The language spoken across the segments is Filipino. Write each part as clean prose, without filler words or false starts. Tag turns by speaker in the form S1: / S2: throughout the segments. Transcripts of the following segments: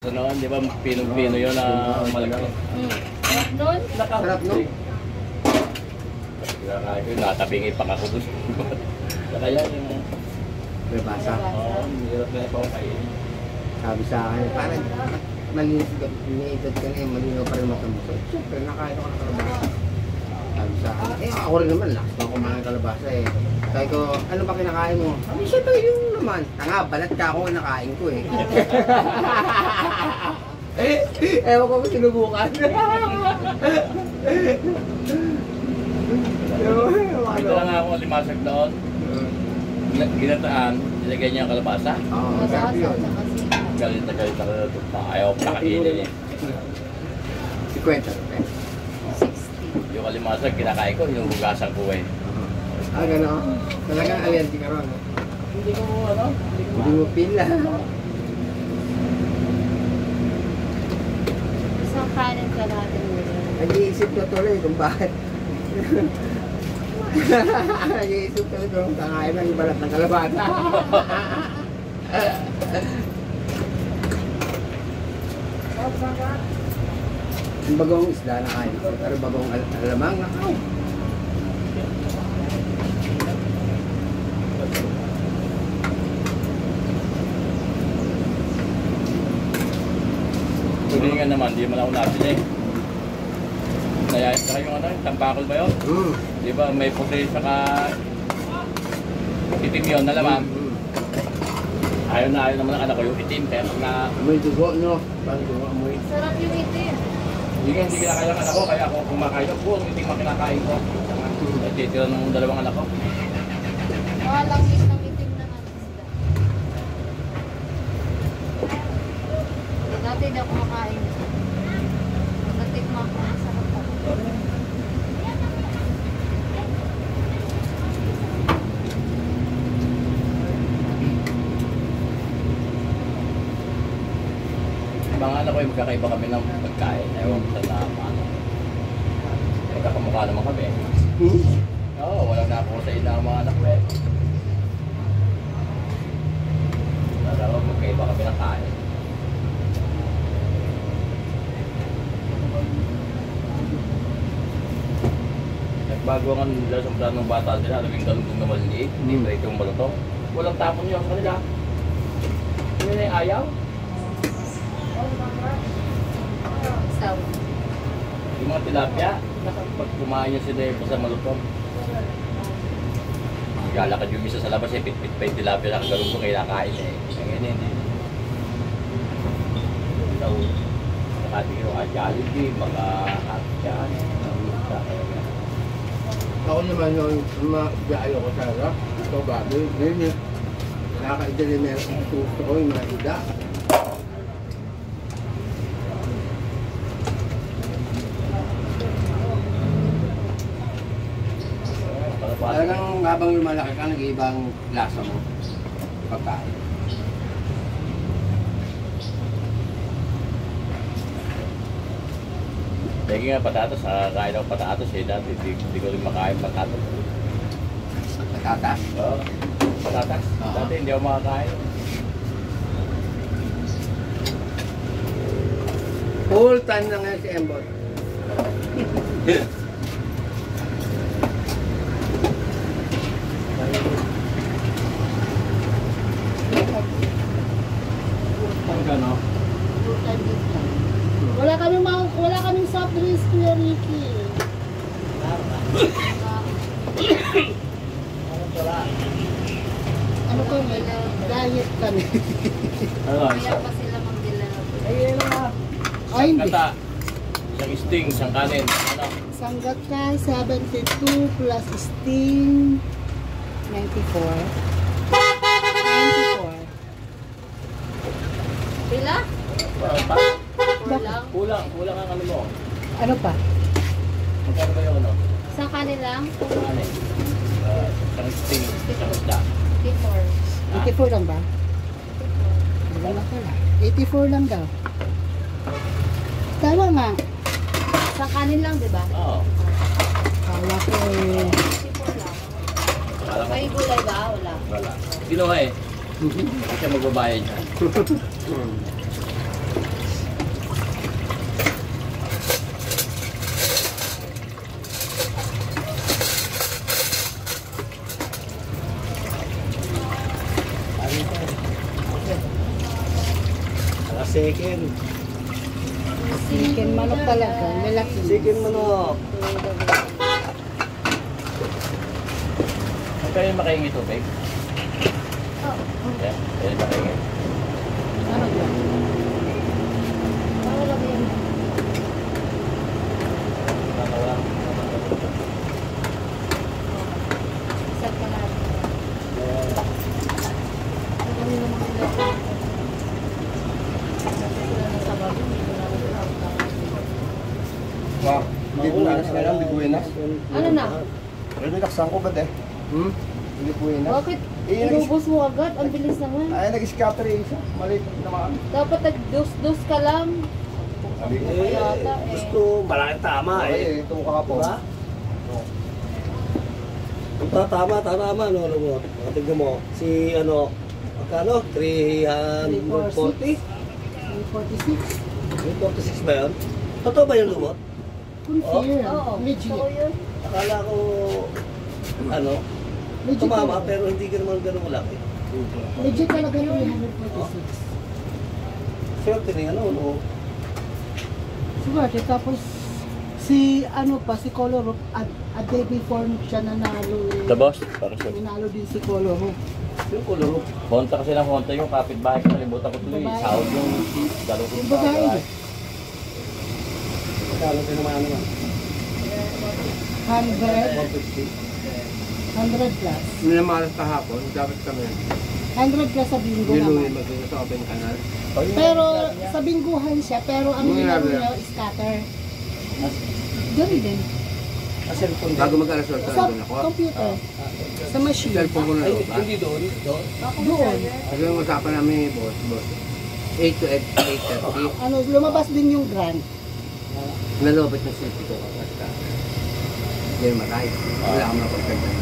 S1: Ito noon, di ba? Pinong-pino yun na malaki.
S2: Doon?
S3: Sarap, no?
S1: Kaya ko, natabingi pa ako doon. Kaya yung...
S3: May basa.
S1: Oo, hirap na ito kainin.
S3: Sabi sa akin, parang malinis ka, iniidad ka na eh, malinaw pa rin mata mo. So, siyempre, nakain ako ng kalabasa. Sabi sa akin, ako rin naman, lakas na kumain ng kalabasa eh. Sabi ko, ano ba kinakain mo? Sabi, siyempre yung naman. Tanga, balat ka ako ang nakain ko eh. Ewan ko ba sinubukan?
S1: Ito lang ako limasag doon. Ginataan, nilagay niya ang kalabasa.
S3: Oo, sarap yun.
S1: Galit na doon. Ayaw pa nakainin eh.
S3: 50 rupiya.
S2: 60.
S1: Yung kalimasag, kinakain ko, hinuhugasan ko eh.
S3: Ah, gano'n? Talagang allergy ka ron.
S1: Hindi ko ano?
S3: Hindi mo pila.
S2: Isang kanin ka natin nila.
S3: Nag-iisip ko tuloy kung bakit. Nag-iisip ko kung kakain ng balat ng kalabasa. Yung bagong isda na kain ko, pero bagong alamang na kain.
S1: Tulingan naman, di man ako natin eh. Nayayas na yung ano, tampakol ba yun? Di ba may puti saka itim yun, nalaman? Ayaw na ayaw naman ang anak ko yung itim, pero na...
S3: Amoy dugo, no? Parang dugo, amoy.
S2: Sarap yung itim.
S1: Hindi kinakain ang anak ko, kaya ako kumakain ko, buong itim ang kinakain ko. At titira ng dalawang anak ko.
S2: Malangis ng itim na isda. Dati hindi ako makain. Natikman ko na sa kapag.
S1: Mga anak ko, magkakaiba kami ng pagkain. Ewan ko sa ano. Magkakamukha naman kami. Oo, walang nakuha sa ina ang mga anak ko eh. Dalawa, magkaiba kami ng kain. Nagbago nga nila sa plano ng bata nila, alaming galunggong na maliliit, hindi pa itong malutong. Walang tapon yun sa kanila. Hindi na yung ayaw.
S2: Isaw.
S1: Yung mga tilapia, pag kumain niya sila yung sa malutong. Galakad yung isa sa labas eh, pit-pit pa yung tilapia na galunggong kaya nakain eh. Ngayon hindi. Daw, nakatingin mga Jollibee, mga hotdog,
S3: Ako naman yung maayo ko talaga. Ito baboy. Ngayon yung nakaka-deliver ang gusto ko yung mga ida. Talagang habang lumalaki ka, nag-iibang lasa mo. Pagkain.
S1: Lagi nga patatas, kain ako patatas eh. Dati hindi ko rin makain patatas.
S3: Patatas.
S1: Oo, patatas. Dati hindi ako makakain.
S3: Full time na ngayon si Embot.
S1: Ano?
S2: Wala kaming soft drinks, Kuya Ricky. Ano ko may diet kami.
S1: Ano?
S2: Kaya pa sila mag-dilaw.
S3: Ayun na.
S2: Ay, hindi.
S1: Kata, isang sting, isang kanin. Ano?
S2: Sanggat ka, 72 plus sting, 94. 94. Pila?
S1: Kulang ang ano mo.
S2: Ano pa?
S1: Magkano ba yung ano?
S2: Sa kanilang?
S1: Kanin. Isang sting, isang isda.
S2: 84. 84 lang ba? Wala na pala. 84 lang daw. Tama nga. Sa kanin lang, di ba?
S1: Oo.
S2: Kala ko eh. 84 lang.
S1: Kala ko.
S2: May gulay ba? Wala.
S1: Wala. Kinuha eh. Hindi siya magbabayad niya.
S4: second.
S2: Chicken manok talaga, malaki.
S4: Second manok.
S1: Ang kayo makahingi tubig? Yeah, kayo makahingi.
S2: Ano yan?
S5: Ma, hindi buwinas na lang, hindi buwinas.
S6: Ano na?
S5: Relaxan ko ba Hindi buwinas.
S6: Bakit? Inubos mo agad? Ang bilis naman.
S5: Ay, nag-scatter yung isa. Mali naman.
S6: Dapat nag-dos-dos ka lang.
S5: Sabi ko,
S6: Yata eh.
S4: Gusto, malaking tama eh.
S5: ito ka po.
S4: Diba? Tama, no, lumot. Tignan mo, si ano, magkano? 340?
S2: 346.
S4: 346 ba yun? Totoo ba yung lumot?
S2: Confirm.
S6: Oo.
S2: Legit.
S6: Oo yun.
S4: Akala ko, ano,
S2: Legit
S4: tumama
S2: talaga.
S4: pero hindi ka naman ganun malaki.
S2: Legit talaga yung 346.
S4: Swerte na yan, ano?
S2: Siguro, tapos si ano pa, si Color a day before siya nanalo.
S1: The boss, para sa...
S2: Nanalo din si Color.
S4: Yung kulong.
S1: Honta kasi ng Honta yung kapitbahay ko, nalimutan ko tuloy.
S2: Babae.
S1: Sahod yung dalawang
S2: Yung babae.
S4: Magkano tinamaan naman?
S2: 100 plus.
S3: Minamalas kahapon, dapat kami.
S2: 100 plus sa bingo
S3: Niluwi
S2: naman.
S3: mag sa open canal.
S2: Pero sa bingguhan siya, pero ang
S3: Yung
S2: nilaro
S3: grabe.
S2: niya is scatter. Ganun din.
S4: Sa cellphone
S3: Bago
S4: din.
S3: mag-alas wala
S2: Sa
S3: doon ako.
S2: computer. Sa machine.
S3: Cellphone ko na
S4: Ay,
S3: loob.
S4: hindi doon. Doon.
S2: Doon.
S3: Kasi yung usapan namin ni boss. 8 to 8:30.
S2: Ano, lumabas din yung grant.
S3: Nalobot ng city ko. Basta. Hindi naman right. Wala akong mapagkagdan.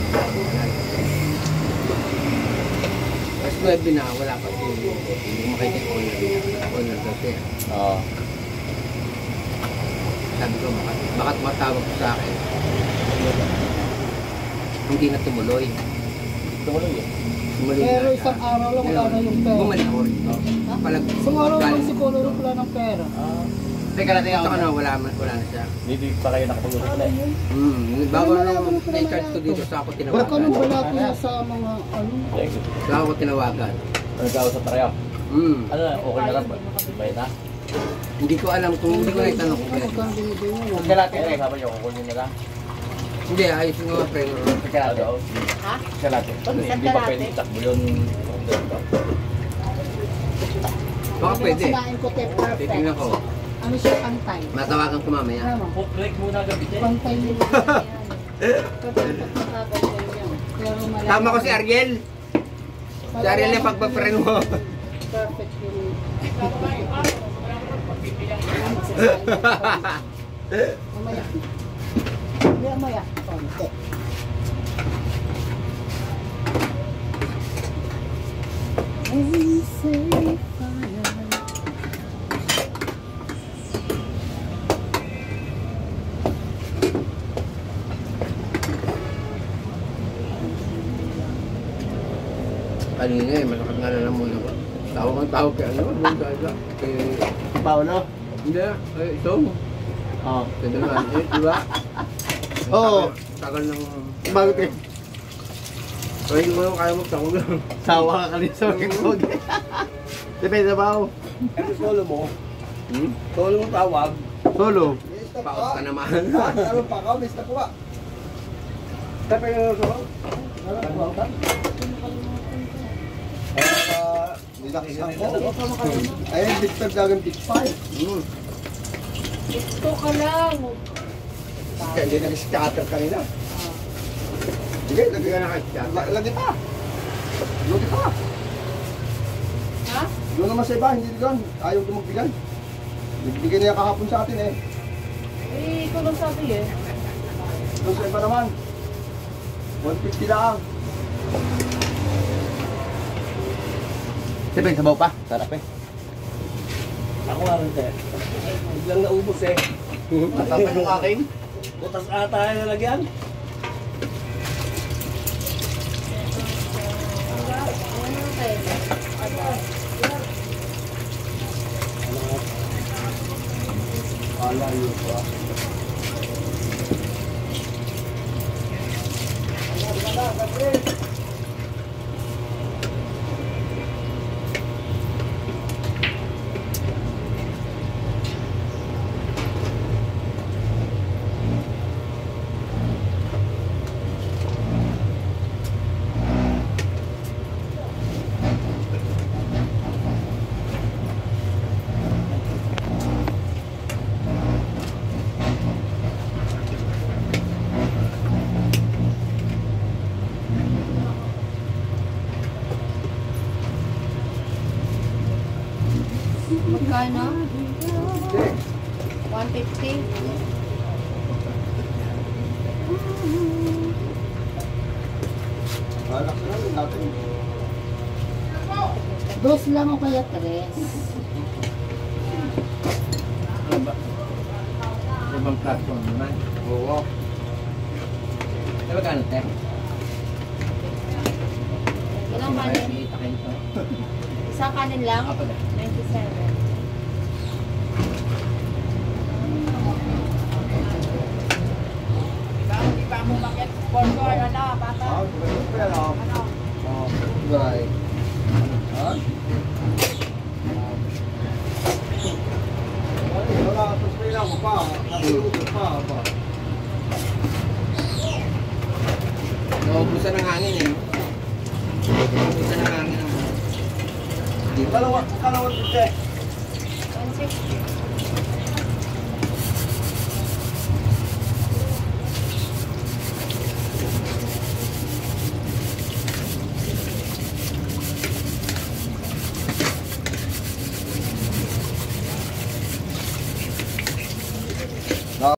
S3: Tapos 9 na, wala pa siya. Hindi mo makikita ko na owner kasi.
S1: Oo.
S3: Sabi ko, bakit matawag ko sa akin? Hindi na tumuloy.
S1: Tumuloy yun.
S3: Tumuloy
S2: Pero
S3: na
S2: isang
S3: siya.
S2: araw lang wala na yung pera.
S3: Bumalik ako rin. Palag,
S2: Isang araw lang
S3: galing-
S2: si Color wala ng pera.
S3: Teka natin ako na, wala na siya.
S1: Hindi pa kayo nakapag-usap na eh.
S3: Bago na na-charge ko dito sa ako
S2: Baka nung
S3: tinawagan.
S2: wala ko na sa mga ano.
S1: Thank you.
S3: Sa ako tinawagan.
S1: Nagkausap na kayo. Ano na, okay na lang ba? May na?
S3: Hindi ko alam kung hindi ko naitanong kung
S2: Ano
S3: ganito.
S2: kang binibigay mo?
S1: Kaya natin eh, sabi niyo, kukunin na lang.
S3: Hindi, ayos nga friend.
S1: Kaya natin.
S6: Ha?
S1: Kaya natin. Hindi pa pwede takbo yun.
S3: Baka pwede.
S2: Sinain ko te perfect.
S3: Titingnan ko.
S2: Ano siya pantay?
S3: Matawagan ko mamaya.
S2: Ano?
S1: Food break muna gabi din.
S2: Pantay yun.
S6: Perfect makaganda yun.
S2: Pero malaki.
S3: Tama ko si Ariel. Si Ariel yung pagpa-friend mo.
S2: Perfect yun. Mamaya. Hindi, mamaya. Konti. And say fire.
S3: Kanina eh, malakas nga na lang muna ko. Tawag kay ano, doon talaga.
S5: Paolo?
S3: Hindi, ito.
S5: Oo.
S3: Ganda naman, di ba?
S5: Oo.
S3: Tagal ng...
S5: Bakit eh?
S3: Ay, hindi mo kaya magtakog lang.
S5: Sawa ka kanina sa magkakog. Depende ba ako?
S4: Ano solo mo? Solo mo tawag.
S5: Solo.
S3: Paos ka naman.
S5: Ano pa ka? Miss na po ba?
S4: Tapos yung solo?
S5: Nilaksan ko. Ayun, Victor Dagan Big 5.
S6: Gusto ka lang.
S5: Kaya hindi nag-scatter kanina. Sige, lagi ka na lagi pa. Lagi pa.
S6: Ha?
S5: Doon naman sa iba, hindi doon. Ayaw ko magbigay. Nagbigay na yan kahapon sa atin eh.
S6: Eh, ikaw lang sabi eh.
S5: Doon sa iba naman. 150 lang. Siyempre, sabaw pa. Sarap eh.
S4: Ako nga rin sir. Biglang naubos eh.
S5: Matapos yung aking.
S4: Butas ata yung nalagyan.
S5: Malayo pa.
S6: Magkano? 150?
S5: Balak na namin natin.
S2: Dos lang o kaya tres.
S3: Ano ba? Ibang platform naman.
S5: Oo.
S3: Eh, magkano, te?
S6: Ilang kanin?
S3: Kita kayo ito.
S6: Isang kanin lang?
S3: Apa na?
S6: 97.
S5: Ah, pero. Oh, right. Ha? Ay, wala. Tapos may lang pa. Nakulutan pa.
S3: Naubusan ng hangin eh. Naubusan ng hangin.
S5: Kalawat dito.
S6: 160.